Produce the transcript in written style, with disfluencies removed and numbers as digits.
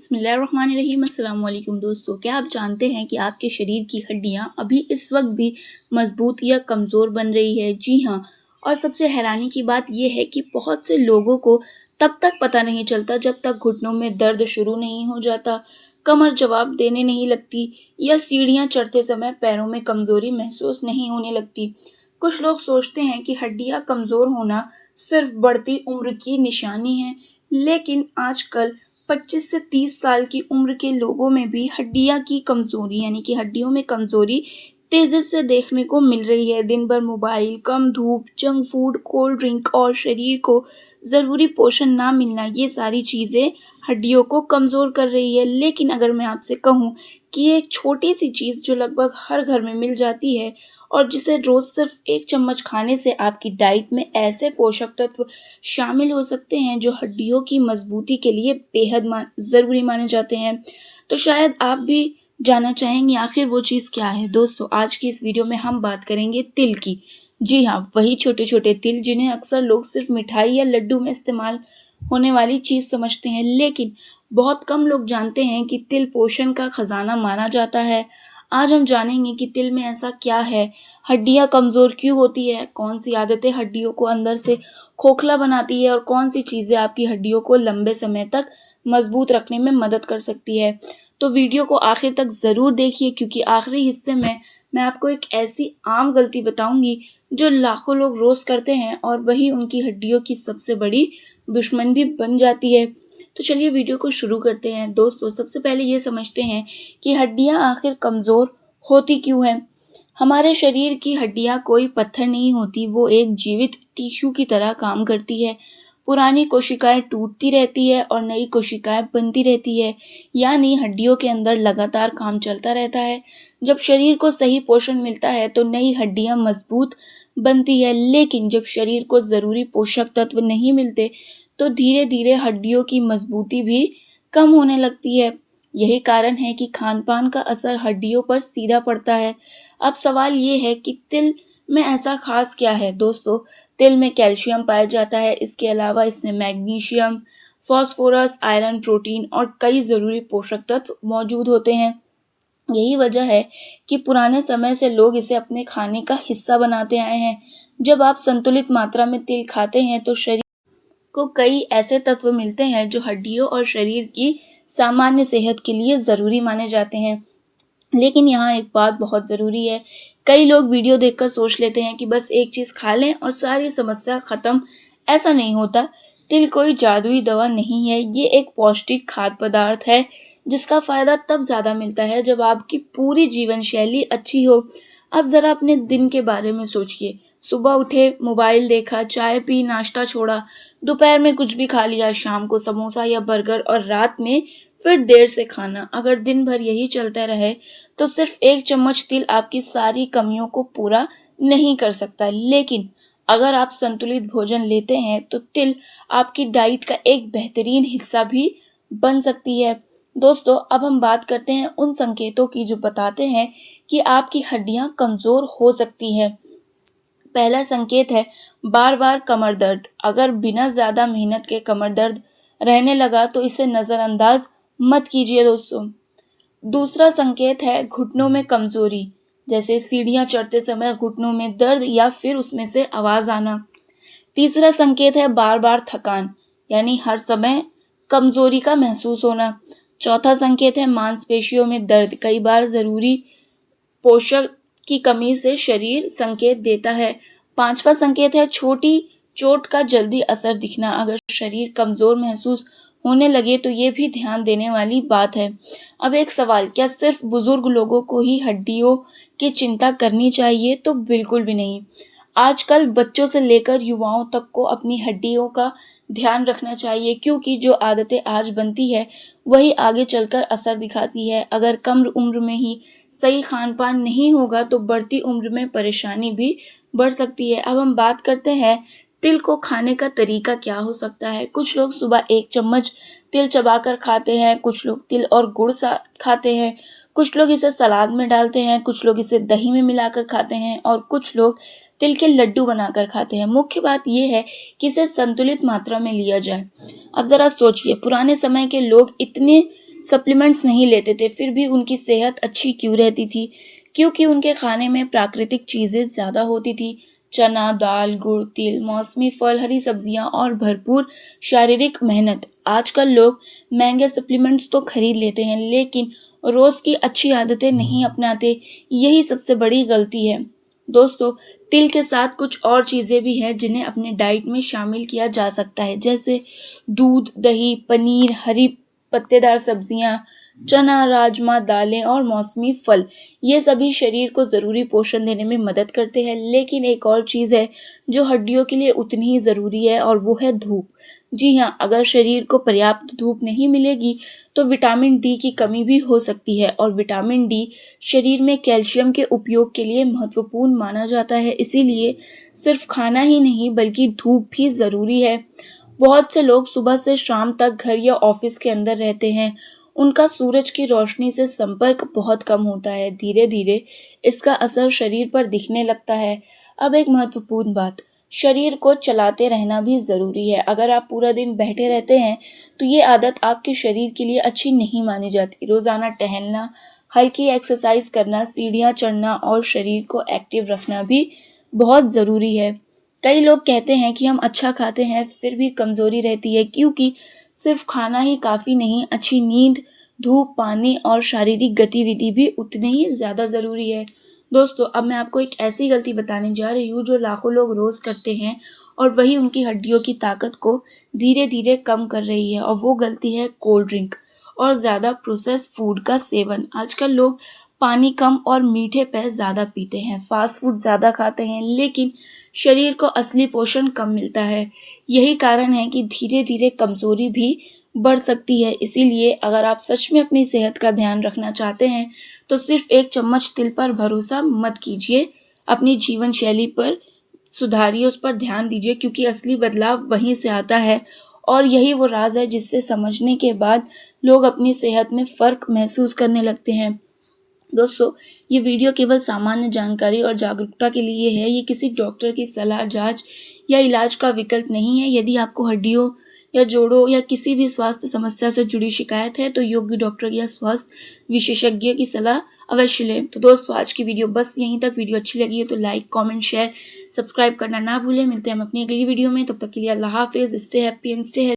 बिस्मिल्लाहिर्रहमानिर्रहीम। अस्सलाम वालेकुम दोस्तों, क्या आप जानते हैं कि आपके शरीर की हड्डियां अभी इस वक्त भी मजबूत या कमज़ोर बन रही है? जी हाँ। और सबसे हैरानी की बात यह है कि बहुत से लोगों को तब तक पता नहीं चलता जब तक घुटनों में दर्द शुरू नहीं हो जाता, कमर जवाब देने नहीं लगती या सीढ़ियाँ चढ़ते समय पैरों में कमज़ोरी महसूस नहीं होने लगती। कुछ लोग सोचते हैं कि हड्डियाँ कमज़ोर होना सिर्फ बढ़ती उम्र की निशानी है, लेकिन आजकल 25 से 30 साल की उम्र के लोगों में भी हड्डियाँ की कमज़ोरी यानी कि हड्डियों में कमज़ोरी तेज़ी से देखने को मिल रही है। दिन भर मोबाइल, कम धूप, जंक फूड, कोल्ड ड्रिंक और शरीर को ज़रूरी पोषण ना मिलना, ये सारी चीज़ें हड्डियों को कमज़ोर कर रही है। लेकिन अगर मैं आपसे कहूँ कि ये एक छोटी सी चीज़ जो लगभग हर घर में मिल जाती है और जिसे रोज़ सिर्फ 1 चम्मच खाने से आपकी डाइट में ऐसे पोषक तत्व शामिल हो सकते हैं जो हड्डियों की मजबूती के लिए बेहद ज़रूरी माने जाते हैं, तो शायद आप भी जानना चाहेंगे आखिर वो चीज़ क्या है। दोस्तों, आज की इस वीडियो में हम बात करेंगे तिल की। जी हाँ, वही छोटे छोटे तिल जिन्हें अक्सर लोग सिर्फ मिठाई या लड्डू में इस्तेमाल होने वाली चीज़ समझते हैं, लेकिन बहुत कम लोग जानते हैं कि तिल पोषण का खजाना माना जाता है। आज हम जानेंगे कि तिल में ऐसा क्या है, हड्डियां कमज़ोर क्यों होती है, कौन सी आदतें हड्डियों को अंदर से खोखला बनाती है और कौन सी चीज़ें आपकी हड्डियों को लंबे समय तक मजबूत रखने में मदद कर सकती है। तो वीडियो को आखिर तक ज़रूर देखिए, क्योंकि आखिरी हिस्से में मैं आपको एक ऐसी आम गलती बताऊंगी जो लाखों लोग रोज़ करते हैं और वही उनकी हड्डियों की सबसे बड़ी दुश्मन भी बन जाती है। तो चलिए वीडियो को शुरू करते हैं। दोस्तों, सबसे पहले ये समझते हैं कि हड्डियां आखिर कमज़ोर होती क्यों हैं। हमारे शरीर की हड्डियां कोई पत्थर नहीं होती, वो एक जीवित टिश्यू की तरह काम करती है। पुरानी कोशिकाएं टूटती रहती है और नई कोशिकाएं बनती रहती है, यानी हड्डियों के अंदर लगातार काम चलता रहता है। जब शरीर को सही पोषण मिलता है तो नई हड्डियां मजबूत बनती है, लेकिन जब शरीर को ज़रूरी पोषक तत्व नहीं मिलते तो धीरे धीरे हड्डियों की मजबूती भी कम होने लगती है। यही कारण है कि खान पान का असर हड्डियों पर सीधा पड़ता है। अब सवाल ये है कि तिल में ऐसा खास क्या है। दोस्तों, तिल में कैल्शियम पाया जाता है। इसके अलावा इसमें मैग्नीशियम, फास्फोरस, आयरन, प्रोटीन और कई ज़रूरी पोषक तत्व मौजूद होते हैं। यही वजह है कि पुराने समय से लोग इसे अपने खाने का हिस्सा बनाते आए हैं। जब आप संतुलित मात्रा में तिल खाते हैं तो शरीर को कई ऐसे तत्व मिलते हैं जो हड्डियों और शरीर की सामान्य सेहत के लिए ज़रूरी माने जाते हैं। लेकिन यहाँ एक बात बहुत ज़रूरी है। कई लोग वीडियो देखकर सोच लेते हैं कि बस एक चीज़ खा लें और सारी समस्या ख़त्म। ऐसा नहीं होता। तिल कोई जादुई दवा नहीं है, ये एक पौष्टिक खाद्य पदार्थ है जिसका फ़ायदा तब ज़्यादा मिलता है जब आपकी पूरी जीवन शैली अच्छी हो। अब ज़रा अपने दिन के बारे में सोचिए। सुबह उठे, मोबाइल देखा, चाय पी, नाश्ता छोड़ा, दोपहर में कुछ भी खा लिया, शाम को समोसा या बर्गर और रात में फिर देर से खाना। अगर दिन भर यही चलता रहे तो सिर्फ 1 चम्मच तिल आपकी सारी कमियों को पूरा नहीं कर सकता। लेकिन अगर आप संतुलित भोजन लेते हैं तो तिल आपकी डाइट का एक बेहतरीन हिस्सा भी बन सकती है। दोस्तों, अब हम बात करते हैं उन संकेतों की जो बताते हैं कि आपकी हड्डियां कमज़ोर हो सकती हैं। पहला संकेत है बार बार कमर दर्द। अगर बिना ज़्यादा मेहनत के कमर दर्द रहने लगा तो इसे नज़रअंदाज मत कीजिए दोस्तों। दूसरा संकेत है घुटनों में कमज़ोरी, जैसे सीढ़ियाँ चढ़ते समय घुटनों में दर्द या फिर उसमें से आवाज़ आना। तीसरा संकेत है बार बार थकान, यानी हर समय कमज़ोरी का महसूस होना। चौथा संकेत है मांसपेशियों में दर्द, कई बार ज़रूरी पोषक की कमी से शरीर संकेत देता है। पांचवा संकेत है छोटी चोट का जल्दी असर दिखना। अगर शरीर कमज़ोर महसूस होने लगे तो ये भी ध्यान देने वाली बात है। अब एक सवाल, क्या सिर्फ बुजुर्ग लोगों को ही हड्डियों की चिंता करनी चाहिए? तो बिल्कुल भी नहीं। आजकल बच्चों से लेकर युवाओं तक को अपनी हड्डियों का ध्यान रखना चाहिए, क्योंकि जो आदतें आज बनती है वही आगे चलकर असर दिखाती है। अगर कम उम्र में ही सही खान पान नहीं होगा तो बढ़ती उम्र में परेशानी भी बढ़ सकती है। अब हम बात करते हैं तिल को खाने का तरीका क्या हो सकता है। कुछ लोग सुबह 1 चम्मच तिल चबाकर खाते हैं, कुछ लोग तिल और गुड़ साथ खाते हैं, कुछ लोग इसे सलाद में डालते हैं, कुछ लोग इसे दही में मिलाकर खाते हैं और कुछ लोग तिल के लड्डू बनाकर खाते हैं। मुख्य बात यह है कि इसे संतुलित मात्रा में लिया जाए। अब ज़रा सोचिए, पुराने समय के लोग इतने सप्लीमेंट्स नहीं लेते थे, फिर भी उनकी सेहत अच्छी क्यों रहती थी? क्योंकि उनके खाने में प्राकृतिक चीज़ें ज़्यादा होती थी। चना, दाल, गुड़, तिल, मौसमी फल, हरी सब्जियां और भरपूर शारीरिक मेहनत। आजकल लोग महंगे सप्लीमेंट्स तो खरीद लेते हैं, लेकिन रोज़ की अच्छी आदतें नहीं अपनाते। यही सबसे बड़ी गलती है। दोस्तों, तिल के साथ कुछ और चीज़ें भी हैं जिन्हें अपने डाइट में शामिल किया जा सकता है, जैसे दूध, दही, पनीर, हरी पत्तेदार सब्जियां, चना, राजमा, दालें और मौसमी फल। ये सभी शरीर को ज़रूरी पोषण देने में मदद करते हैं। लेकिन एक और चीज़ है जो हड्डियों के लिए उतनी ही ज़रूरी है, और वो है धूप। जी हाँ, अगर शरीर को पर्याप्त धूप नहीं मिलेगी तो विटामिन डी की कमी भी हो सकती है, और विटामिन डी शरीर में कैल्शियम के उपयोग के लिए महत्वपूर्ण माना जाता है। इसीलिए सिर्फ खाना ही नहीं बल्कि धूप भी ज़रूरी है। बहुत से लोग सुबह से शाम तक घर या ऑफिस के अंदर रहते हैं। उनका सूरज की रोशनी से संपर्क बहुत कम होता है। धीरे धीरे इसका असर शरीर पर दिखने लगता है। अब एक महत्वपूर्ण बात, शरीर को चलाते रहना भी ज़रूरी है। अगर आप पूरा दिन बैठे रहते हैं तो ये आदत आपके शरीर के लिए अच्छी नहीं मानी जाती। रोज़ाना टहलना, हल्की एक्सरसाइज करना, सीढ़ियाँ चढ़ना और शरीर को एक्टिव रखना भी बहुत ज़रूरी है। कई लोग कहते हैं कि हम अच्छा खाते हैं फिर भी कमज़ोरी रहती है, क्योंकि सिर्फ खाना ही काफ़ी नहीं, अच्छी नींद, धूप, पानी और शारीरिक गतिविधि भी उतनी ही ज़्यादा ज़रूरी है। दोस्तों, अब मैं आपको एक ऐसी गलती बताने जा रही हूँ जो लाखों लोग रोज़ करते हैं, और वही उनकी हड्डियों की ताकत को धीरे धीरे कम कर रही है, और वो गलती है कोल्ड ड्रिंक और ज़्यादा प्रोसेस्ड फूड का सेवन। आजकल लोग पानी कम और मीठे पेय ज़्यादा पीते हैं, फास्ट फूड ज़्यादा खाते हैं, लेकिन शरीर को असली पोषण कम मिलता है। यही कारण है कि धीरे धीरे कमज़ोरी भी बढ़ सकती है। इसीलिए अगर आप सच में अपनी सेहत का ध्यान रखना चाहते हैं तो सिर्फ एक चम्मच तिल पर भरोसा मत कीजिए। अपनी जीवन शैली पर सुधारिए, उस पर ध्यान दीजिए, क्योंकि असली बदलाव वहीं से आता है। और यही वो राज है जिससे समझने के बाद लोग अपनी सेहत में फ़र्क महसूस करने लगते हैं। दोस्तों, ये वीडियो केवल सामान्य जानकारी और जागरूकता के लिए है। ये किसी डॉक्टर की सलाह, जांच या इलाज का विकल्प नहीं है। यदि आपको हड्डियों या जोड़ों या किसी भी स्वास्थ्य समस्या से जुड़ी शिकायत है तो योग्य डॉक्टर या स्वास्थ्य विशेषज्ञ की सलाह अवश्य लें। तो दोस्तों, आज की वीडियो बस यहीं तक। वीडियो अच्छी लगी है तो लाइक, कमेंट, शेयर, सब्सक्राइब करना ना भूलें। मिलते हैं हम अपनी अगली वीडियो में। तब तक के लिए अल्लाह हाफिज़। Stay happy and stay healthy.